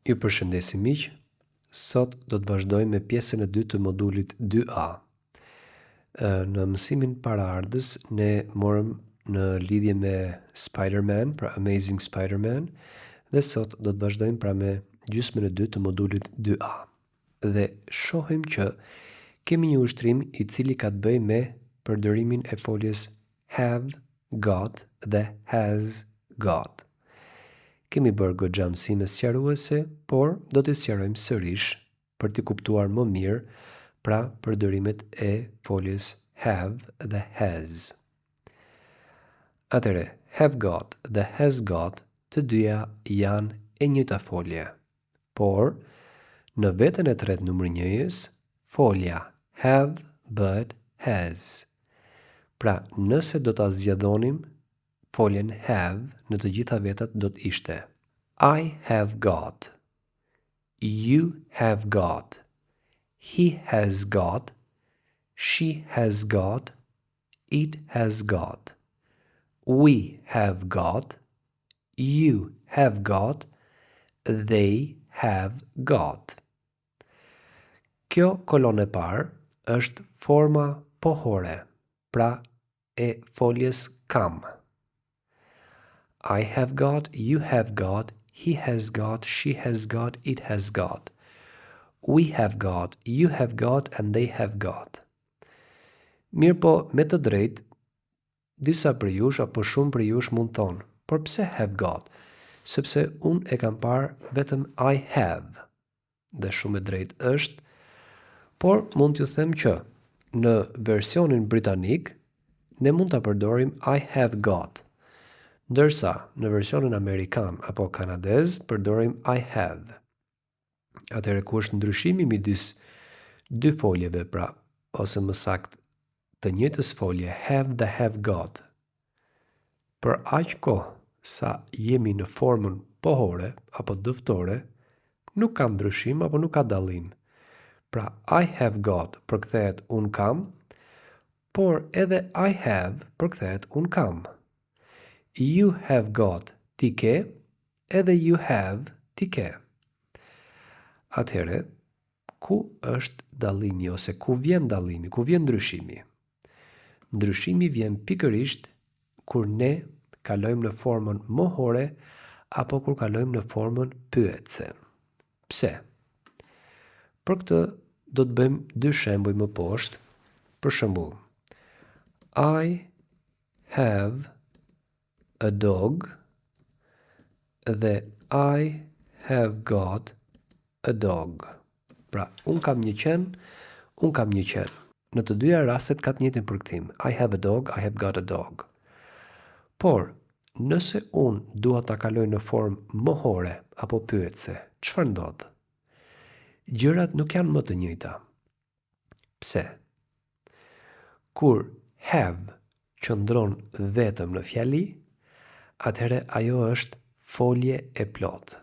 Ju përshëndesim miq. Sot do të vazhdojmë me pjesën e dytë të modulit 2A. Në mësimin paraardhës ne morëm në lidhje me Spider-Man, pra Amazing Spider-Man, dhe sot do të vazhdojmë pra me gjysmën e dytë të modulit 2A. Dhe shohim që kemi një ushtrim i cili ka të bëjë me përdorimin e foljes have, got dhe has got. Kemi bërë goxha mësime sqaruese, por do t'i sqarojmë sërish për t'i kuptuar më mirë pra përdorimet e foljes have dhe has. Atëre, have got dhe has got të dyja janë e njëjta folje, por në vetën e tretë numër 1-s, folja have bëhet has. Pra, nëse do ta zgjedhonim foljen have në të gjitha vetat do të ishte I have got, you have got, he has got, she has got, it has got, we have got, you have got, they have got. Kjo kolonë e parë është forma pohore, pra e foljes kam. I have got, you have got, he has got, she has got, it has got. We have got, you have got, and they have got. Mirë po, me të drejtë, disa për jush apo shumë për jush mund thonë, por pse have got? Sepse unë e kam parë vetëm I have. Dhe shumë e drejtë është, por mund t'ju them që në versionin britanik, ne mund t'a përdorim I have got. Ndërsa, në versionin amerikan apo kanadez, përdorim I have. Atëherë ku është ndryshimi midis dy foljeve, pra, ose më saktë, të njëjtës folje have dhe have got. Për aq kohë sa jemi në formën pohore apo dëftore, nuk ka ndryshim apo nuk ka dallim. Pra, I have got përkthehet un kam, por edhe I have përkthehet un kam. You have got ti ke, edhe you have ti ke. Atëherë, ku është dallimi ose ku vjen dallimi, ku vjen ndryshimi? Ndryshimi vjen pikërisht kur ne kalojmë në formën mohore apo kur kalojmë në formën pyetëse. Pse? Për këtë do të bëjmë dy shembuj më poshtë. Për shembull, I have a dog dhe I have got a dog. Pra, unë kam një qen, unë kam një qen. Në të dyja rastet ka të njëjtin përkthim. I have a dog, I have got a dog. Por, nëse unë dua ta kaloj në formë mohore apo pyetëse, çfarë ndodh? Gjërat nuk janë më të njëjta. Pse? Kur have qëndron vetëm në fjali, atëherë ajo është folje e plot.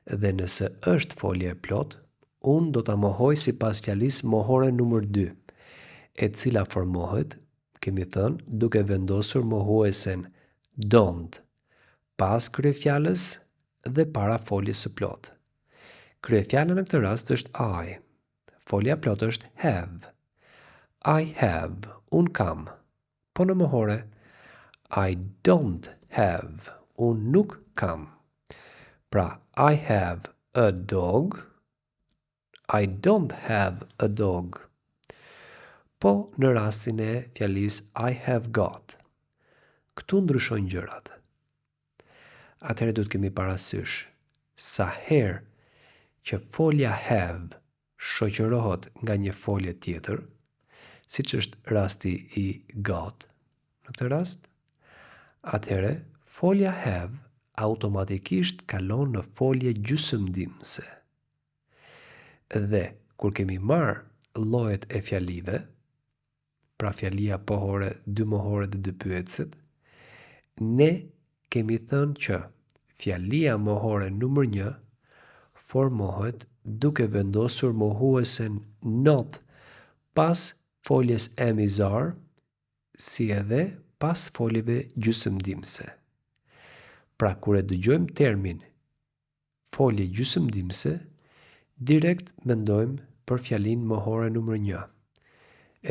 Dhe nëse është folje e plot, unë do ta mohoj sipas fjalisë mohore numër 2, e cila formohet, kemi thënë, duke vendosur mohuesen don't pas kryefjalës dhe para foljes së plot. Kryefjala në këtë rast është I. Folja plot është have. I have, un kam. Po në mohore, I don't have, un nuk kam. Pra, I have a dog, I don't have a dog. Po në rastin e fjalisë I have got. Këtu ndryshojnë gjërat. Atëherë duhet kemi parasysh sa herë që folja have shoqërohet nga një folje tjetër, siç është rasti i got, në këtë rast, atëherë folja have automatikisht kalon në folje gjysmëdimëse. Dhe kur kemi marrë llojet e fjalive, pra fjalia pohore, dy mohore dhe dy pyetësit, ne kemi thënë që fjalia mohore numër 1 formohet duke vendosur mohuesen not pas foljes emizar, si edhe pas foljeve gjysmëdimëse. Pra, kur e dëgjojmë termin folje gjysmëdimse, direkt mendojmë për fjalinë mohore numër 1,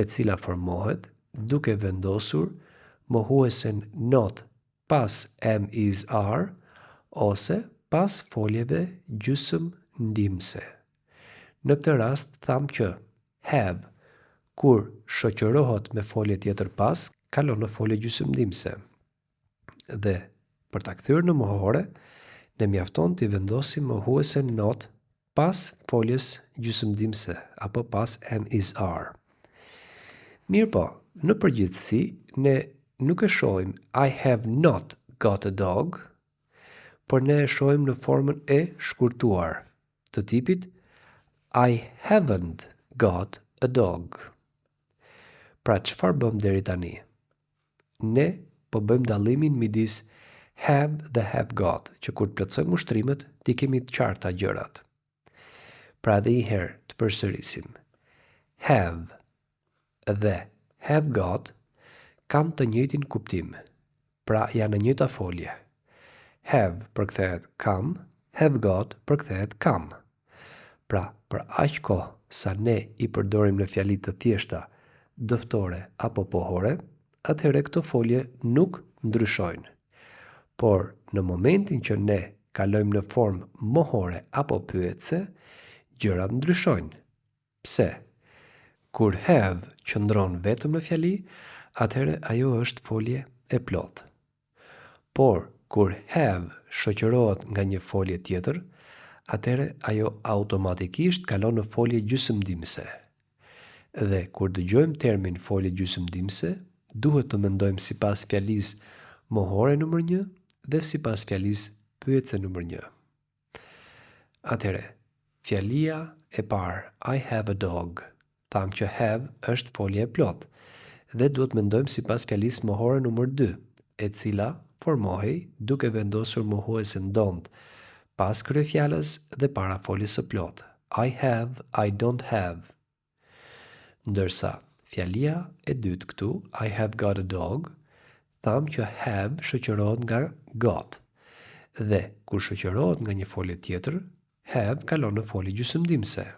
e cila formohet duke vendosur mohuesen not pas am is are ose pas foljeve gjysmëndimse. Në këtë rast tham që have, kur shoqërohet me folje tjetër pas, kalon në folje gjysmëndimse. Dhe për ta kthyer në mohore, ne mjafton t'i vendosim mohuesen not pas foljes gjysmëndimse apo pas am is are. Mirë po, në përgjithësi, ne nuk e shohim I have not got a dog, por ne e shohim në formën e shkurtuar, të tipit I haven't got a dog. Pra çfarë bëm deri tani? Ne po bëjmë dallimin midis have dhe have got, që kur të plotësojmë ushtrimet, ti kemi të qarta gjërat. Pra edhe një herë të përsërisim. Have dhe have got kanë të njëjtin kuptim. Pra janë në njëjta folje. Have përkthehet kam, have got përkthehet kam. Pra për aq kohë sa ne i përdorim në fjali të thjeshta, dëftore apo pohore, atëherë këto folje nuk ndryshojnë. Por në momentin që ne kalojmë në formë mohore apo pyetse, gjërat ndryshojnë. Pse? Kur have qëndron vetëm në fjali, atëherë ajo është folje e plotë. Por kur have shoqërohet nga një folje tjetër, atëherë ajo automatikisht kalon në folje gjysmëndimse. Dhe kur dëgjojmë termin folje gjysmëndimse, duhet të mendojmë sipas fjalisë mohore numër 1 dhe sipas fjalisë pyetse numër 1. Atëherë, fjalia e parë I have a dog, tham që have është folje e plotë dhe duhet mendojmë sipas fjalisë mohore numër 2, e cila formohej duke vendosur mohuesen don't pas kryefjalës dhe para foljes së plotë. I have, I don't have. Ndërsa fjalia e dytë këtu, I have got a dog, tham që have shoqërohet nga got. Dhe kur shoqërohet nga një folje tjetër, have kalon në folje gjysmëndimse.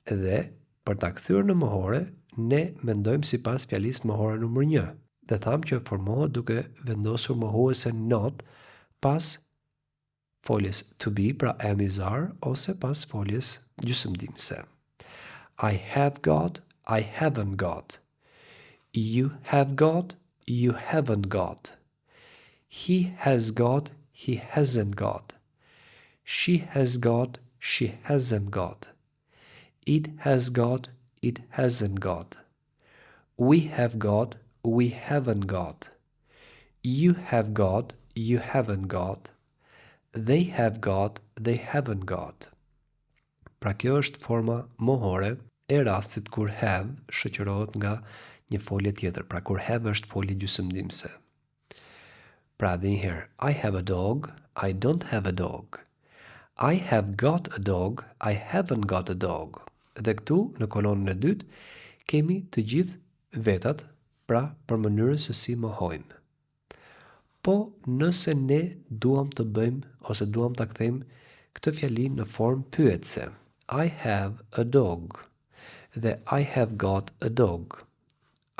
Dhe për ta kthyer në mohore, ne mendojmë sipas fjalisë mohore numër 1 dhe tham që formohet duke vendosur mohuesen not pas foljes to be, pra am is are, ose pas foljes gjysmëndimse. I have got, I haven't got. You have got, you haven't got. He has got, he hasn't got. She has got, she hasn't got. It has got, it hasn't got. We have got, we haven't got. You have got, you haven't got. They have got, they haven't got. Pra kjo është forma mohore e rastit kur have shoqërohet nga një folje tjetër, pra kur have është folje gjysmëndimse. Pra dhe njëherë, I have a dog, I don't have a dog. I have got a dog, I haven't got a dog. Dhe këtu, në kolonën e dytë, kemi të gjithë vetat, pra për mënyrën se si mohojmë. Po nëse ne duam të bëjmë ose duam ta kthejmë këtë fjali në formë pyetse. I have a dog dhe I have got a dog.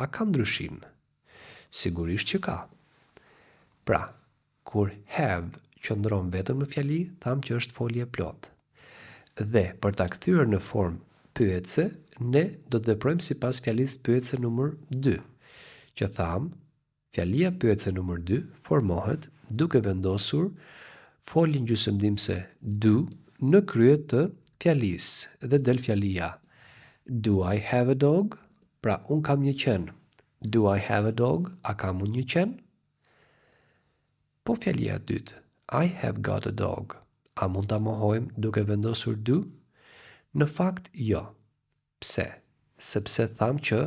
A ka ndryshim? Sigurisht që ka. Pra, kur have qëndron vetëm në fjali, tham që është folje e plotë. Dhe për ta kthyer në formë pyetse, ne do të veprojmë sipas fjalisë pyetse numër 2, që tham fjalia pyetse numër 2 formohet duke vendosur foljen gjysmëndimse do në krye të fjalisë dhe del fjalia Do I have a dog? Pra un kam një qen. Do I have a dog? A kam unë një qen? Po fjalia e dytë I have got a dog. A mund ta mohojmë duke vendosur do? Në fakt jo. Pse? Sepse tham që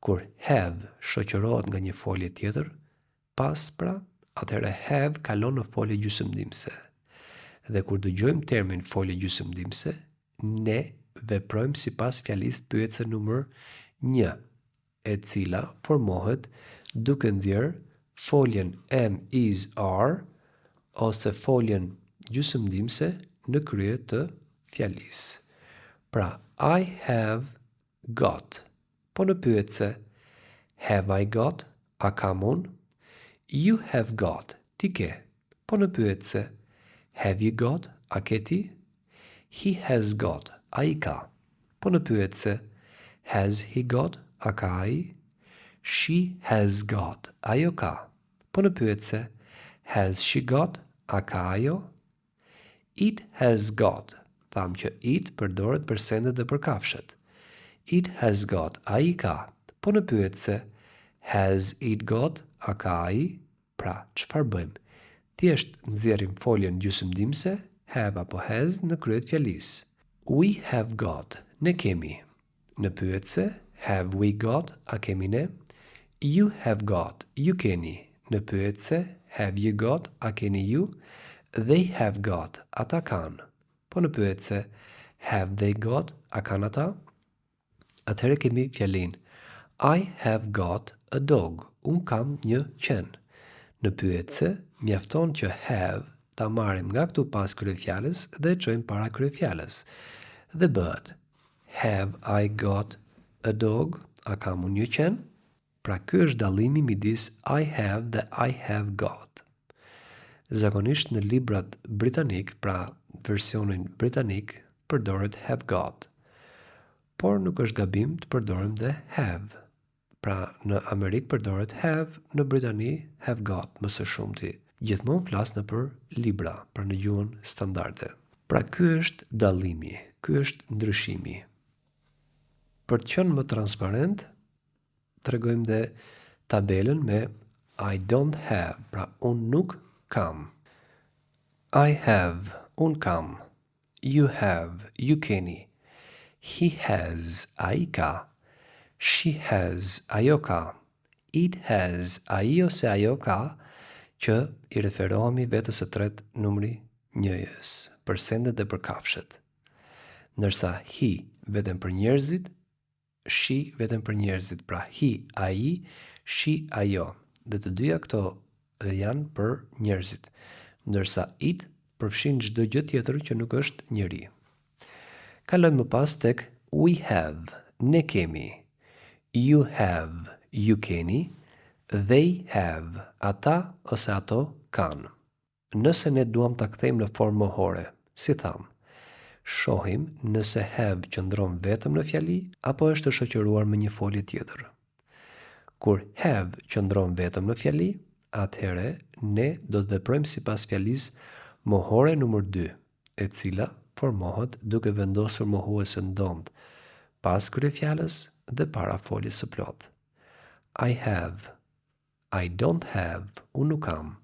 kur have shoqërohet nga një folje tjetër, pas pra, atëherë have kalon në folje gjysmëndimse. Dhe kur dëgjojmë termin folje gjysmëndimse, ne veprojmë sipas fjalisë pyetse numër 1, e cila formohet duke nxjerrë foljen am is are ose foljen gjysmëdimse në krye të fjalisë. Pra, I have got. Po në pyetse, have I got? A kam unë? You have got. Ti ke. Po në pyetse, have you got? A ke ti? He has got. A I ka. Po në pyetse, has he got? A ka ai? She has got. Ajo ka. Po në pyetse, has she got? A ka ajo? It has got. Tham që it përdoret për sendet dhe për kafshët. It has got. A I ka. Po në pyetse, has it got? A ka ai? Pra, çfarë bëjmë? Thjesht nxjerrim foljen gjysmëdimse, have apo has në kryet fjalisë. We have got. Ne kemi. Në pyetse, have we got? A kemi ne? You have got. Ju keni. Në pyetse, have you got? A keni ju? They have got. Ata kanë. Po në pyetse, have they got? A kanë ata? Atëherë kemi fjalin I have got a dog. Unë kam një qen. Në pyetse, mjafton që have ta marrim nga këtu pas kryefjalës dhe çojmë para kryefjalës. Dhe bëhet have I got a dog? A kam unë një qen? Pra ky është dallimi midis I have dhe I have got. Zakonisht në librat britanik, pra versionin britanik, përdoret have got. Por nuk është gabim të përdorim dhe have. Pra në Amerikë përdoret have, në Britani have got më së shumti. Gjithmonë flas në për libra, pra në gjuhën standarde. Pra ky është dallimi, ky është ndryshimi. Për të qenë më transparent, tregojmë dhe tabelën me I don't have, pra unë nuk kam. I have, unë kam. You have, ju keni. He has, ai ka. She has, ajo ka. It has, ai ose ajo ka, që i referohemi vetës së tretë numri njëjës, për sendet dhe për kafshët. Ndërsa he vetëm për njerëzit, she vetëm për njerëzit, pra he, ai, she, ajo. Dhe të dyja këto janë për njerëzit, ndërsa it përfshin çdo gjë tjetër që nuk është njeri. Kalojmë më pas tek we have, ne kemi. You have, ju keni. They have, ata ose ato kanë. Nëse ne duam ta kthejmë në formë mohore, si tham, shohim nëse have qëndron vetëm në fjali apo është shoqëruar me një folje tjetër. Kur have qëndron vetëm në fjali, atëherë ne do të veprojmë sipas fjalisë mohore numër 2, e cila formohet duke vendosur mohuesën dond pas kryefjalës dhe para foljes së plotë. I have. I don't have. Unë nuk kam.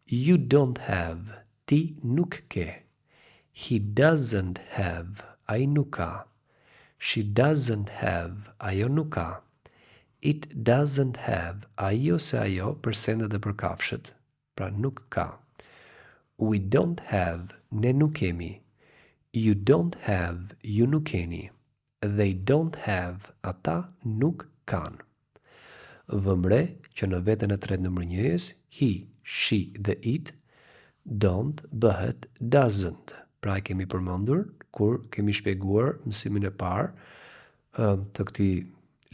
You don't have. Ti nuk ke. He doesn't have. Ai nuk ka. She doesn't have. Ajo nuk ka. It doesn't have. Ai ose ajo për sendet dhe për kafshët. Pra nuk ka. We don't have. Ne nuk kemi. You don't have. Ju nuk keni. They don't have. Ata nuk kanë. Vëmre që në veten e tretë numër njëjës, he, she dhe it, don't bëhet doesn't. Pra e kemi përmendur kur kemi shpjeguar mësimin e parë të këtij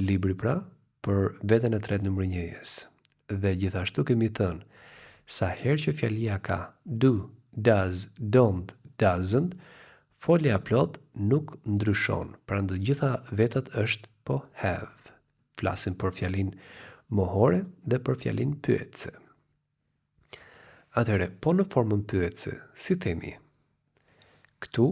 libri pra për veten e tretë numër njëjës. Dhe gjithashtu kemi thënë sa herë që fjalia ka do, does, don't, doesn't, folja plot nuk ndryshon. Pra në të gjitha vetat është po have. Flasim për fjalin mohore dhe për fjalin pyetse. Atëherë, po në formën pyetse, si themi? Këtu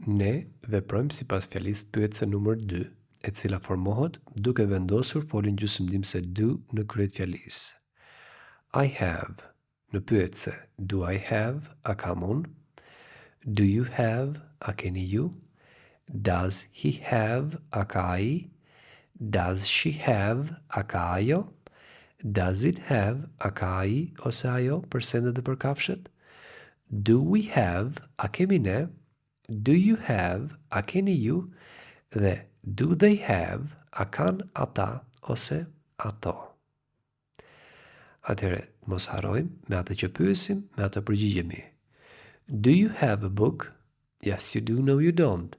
ne veprojmë sipas fjalisë pyetse numër 2, e cila formohet duke vendosur foljen gjysmëdimse do në kryet fjalisë. I have. Në pyetse, do I have? A kam unë? Do you have? A keni ju? Does he have? A ka ai? Does she have? A ka ajo? Does it have? A ka ai ose ajo për sendet dhe për kafshët? Do we have? A kemi ne? Do you have? A keni ju? Dhe do they have? A kanë ata ose ato? Atëherë, mos harrojmë me atë që pyesim, me atë përgjigjemi. Do you have a book? Yes, you do. No, you don't.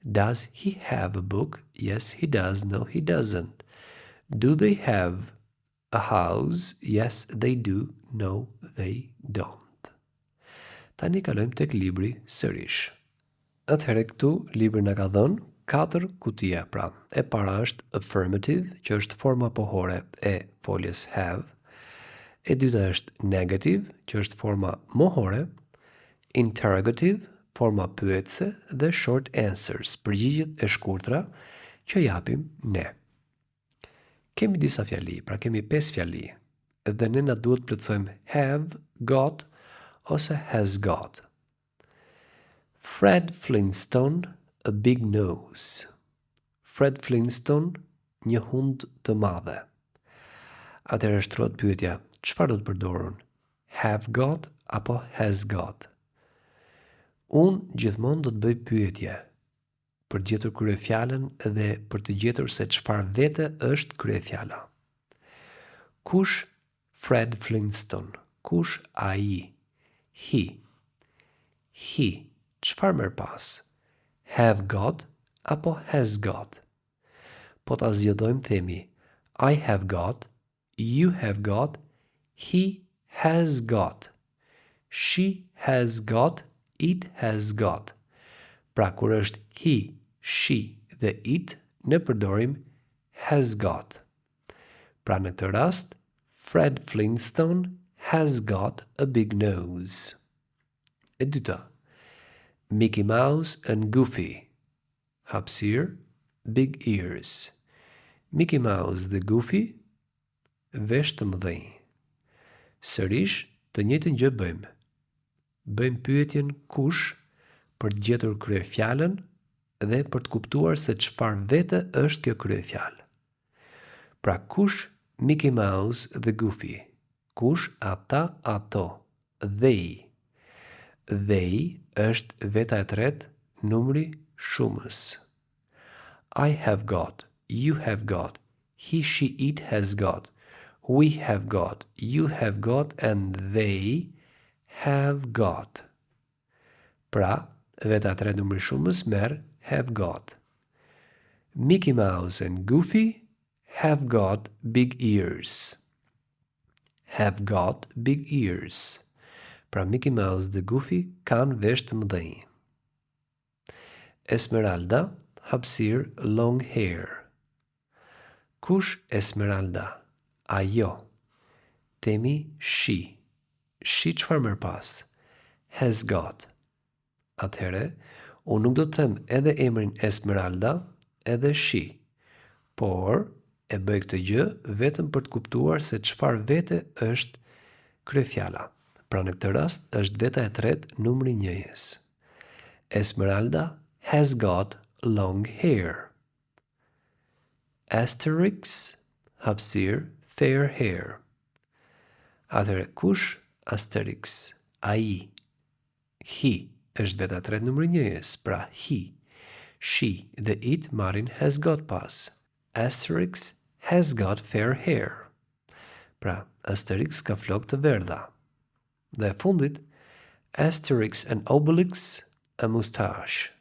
Does he have a book? Yes, he does. No, he doesn't. Do they have a house? Yes, they do. No, they don't. Tani kalojmë tek libri sërish. Atëherë këtu libri na ka dhënë 4 kutia. Pra, e para është affirmative, që është forma pohore e foljes have. E dyta është negative, që është forma mohore. Interrogative, forma pyetëse, dhe short answers, përgjigjet e shkurtra që japim ne. Kemi disa fjali, pra kemi 5 fjali, dhe ne na duhet plotësojmë have, got ose has got. Fred Flintstone, a big nose. Fred Flintstone, një hund të madhe. Atëherë shtrohet pyetja, çfarë do të përdorun? Have got apo has got? Unë gjithmonë do të bëj pyetje për të gjetur kryefjalën dhe për të gjetur se çfarë vete është kryefjala. Kush Fred Flintstone? Kush ai? He. He. Çfarë merr pas? Have got apo has got? Po ta zgjedhojmë themi I have got, you have got, he has got, she has got, it has got. Pra kur është he, she dhe it, ne përdorim has got. Pra në këtë rast, Fred Flintstone has got a big nose. E dyta, Mickey Mouse and Goofy. Hapësirë, big ears. Mickey Mouse dhe Goofy, vesh të mëdhenj. Sërish, të njëjtën gjë bëjmë. Bëjmë pyetjen kush për të gjetur kryefjalën dhe për të kuptuar se çfarë vete është kjo kryefjalë. Pra kush Mickey Mouse dhe Goofy? Kush ata ato? They. They është veta e tretë, numri shumës. I have got, you have got, he, she, it has got, we have got, you have got, and they have got. Pra, veta e tretë numri shumës merr have got. Mickey Mouse and Goofy have got big ears. Have got big ears. Pra Mickey Mouse dhe Goofy kanë vesh të mëdhenj. Esmeralda, hapësirë long hair. Kush Esmeralda? Ajo. Themi she. She çfarë merr pas? Has got. Atëherë, unë nuk do të them edhe emrin Esmeralda, edhe she, por e bëj këtë gjë vetëm për të kuptuar se çfarë vete është kryefjala. Pra në këtë rast është veta e tretë numri njëjës. Esmeralda has got long hair. Asterix, hapësirë fair hair. Atëherë kush Asterix? Ai. He është veta e tretë numri njëjës, pra he. She dhe it marrin has got pas. Asterix has got fair hair. Pra, Asterix ka flokë të verdha. Dhe fundit, Asterix and Obelix, a mustache.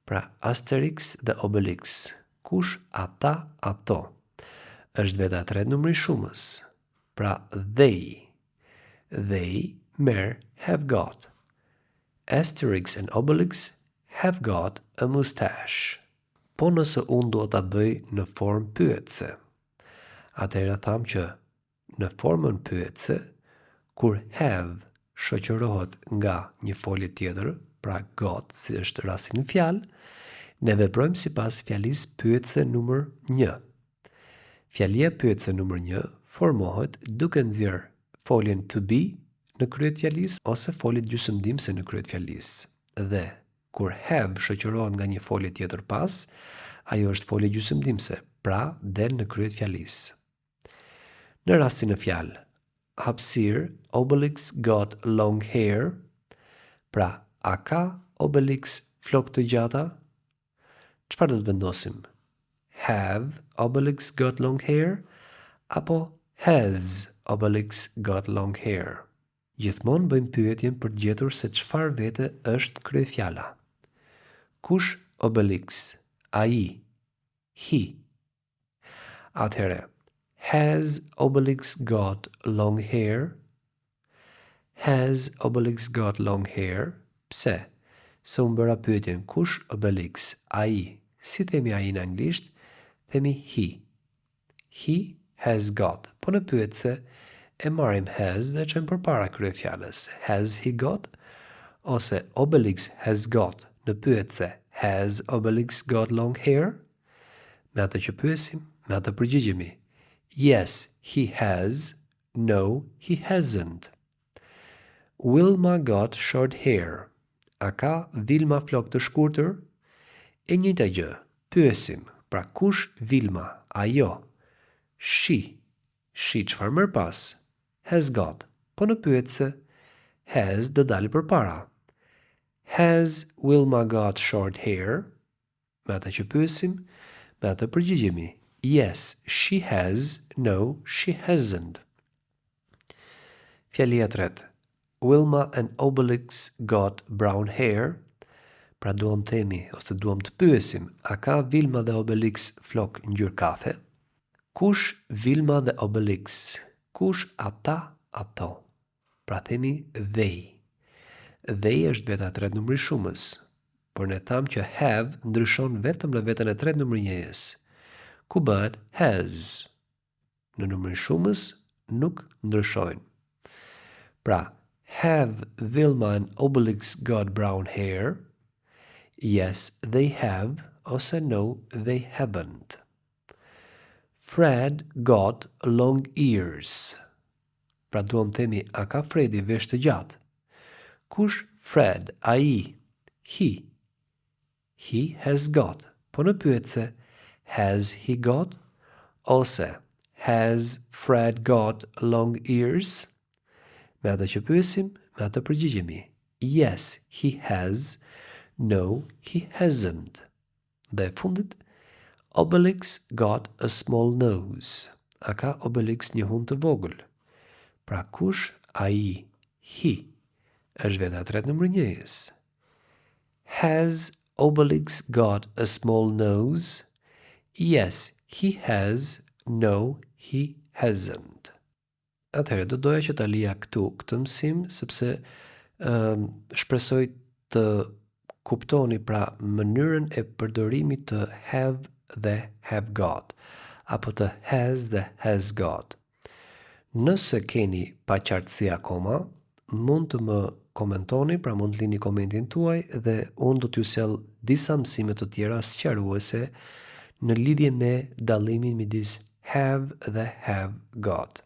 Pra, Asterix dhe Obelix, kush ata ato? Është veta e tretë numri shumës. Pra, they. They merr have got. Asterix and Obelix have got a mustache. Po nëse unë do ta bëj në formë pyetëse, atëherë tham që në formën pyetëse, kur have shoqërohet nga një folje tjetër, pra got, si është rasti në fjalë, ne veprojmë sipas fjalisë pyetëse numër 1. Fjalia pyetëse numër 1 formohet duke nxjerr foljen to be në kryet fjalisë ose foljet gjysmëdimse në kryet fjalisë. Dhe kur have shoqërohet nga një folje tjetër pas, ajo është folje gjysmëdimse, pra del në kryet fjalisë. Në rastin e fjalë, hapësirë, Obelix got long hair, pra a ka Obelix flokë të gjata? Çfarë do të vendosim? Have Obelix got long hair? Apo has Obelix got long hair? Gjithmonë bëjmë pyetjen për të gjetur se çfarë vete është kryefjala. Kush Obelix? Ai. He. Atëherë, has Obelix got long hair? Has Obelix got long hair? Pse? Se unë bëra pyetjen kush Obelix? Ai. Si themi ai në anglisht? Themi he. He has got. Po në pyetse e marrim has dhe çojmë përpara kryefjalës. Has he got? Ose Obelix has got. Në pyetse has Obelix got long hair? Me atë që pyesim, me atë përgjigjemi. Yes, he has. No, he hasn't. Wilma got short hair. A ka Vilma flok të shkurtër? E njëjta gjë. Pyesim, pra kush Vilma? Ajo. She. She çfarë merr pas? Has got. Po në pyetse, has do dali përpara. Has Wilma got short hair? Me atë që pyesim, me atë përgjigjemi. Yes, she has. No, she hasn't. Fjalia e tretë. Wilma and Obelix got brown hair. Pra duam themi, ose duam të pyesim, a ka Vilma dhe Obelix flok ngjyrë kafe? Kush Vilma dhe Obelix? Kush ata, ato? Pra themi they. They është veta e tretë numri shumës, por ne tham që have ndryshon vetëm në vetën e tretë numri njëjës. Ku bëhet has. Në numrin shumës nuk ndryshojnë. Pra, have Vilma and Obelix got brown hair? Yes, they have, ose no, they haven't. Fred got long ears. Pra duam themi, a ka Fredi vesh të gjatë? Kush Fred? Ai. He. He has got. Po në pyetse, has he got? Ose, has Fred got long ears? Me atë që pyesim, me atë përgjigjemi. Yes, he has. No, he hasn't. Dhe fundit, Obelix got a small nose. A ka Obelix një hund të vogël? Pra kush ai? He. Është veta e tretë numri njëjës. Has Obelix got a small nose? Yes, he has. No, he hasn't. Atëherë, do doja që ta lija këtë mësim, sepse shpresoj të kuptoni pra mënyrën e përdorimit të have dhe have got, apo të has dhe has got. Nëse keni paqartësi akoma, mund të më komentoni, pra mund të lini komentin tuaj dhe unë do t'ju sjell disa mësime të tjera sqaruese në lidhje me dallimin midis have dhe have got.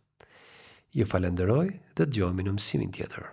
Ju falenderoj dhe dëgjohemi në mësimin tjetër.